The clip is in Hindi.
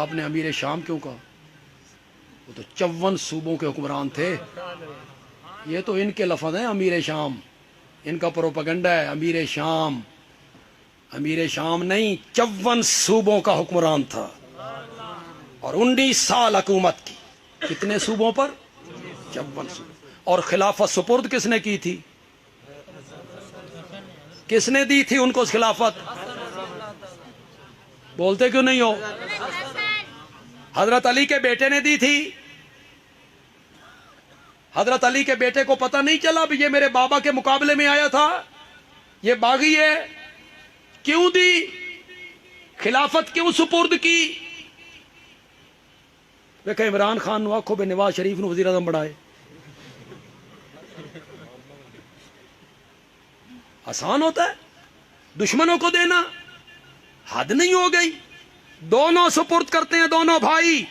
आपने अमीर शाम क्यों कहा? वो तो 54 सूबों के हुक्मरान थे। ये तो इनके लफ्ज़ हैं अमीर शाम, इनका प्रोपेगेंडा है अमीर शाम। अमीर शाम नहीं, 54 सूबों का हुक्मरान था और 19 साल हुकूमत की। कितने सूबों पर? 54 सूबों। और खिलाफत सुपुर्द किसने की थी? किसने दी थी उनको खिलाफत? बोलते क्यों नहीं हो? हजरत अली के बेटे ने दी थी। हजरत अली के बेटे को पता नहीं चला भी ये मेरे बाबा के मुकाबले में आया था, ये बागी है? क्यों दी? खिलाफत क्यों सुपुर्द की? देखो इमरान खान आखो बे नवाज शरीफ ने वजीर आजम बनाए, आसान होता है? दुश्मनों को देना हद नहीं हो गई? दोनों सुपुर्द करते हैं, दोनों भाई।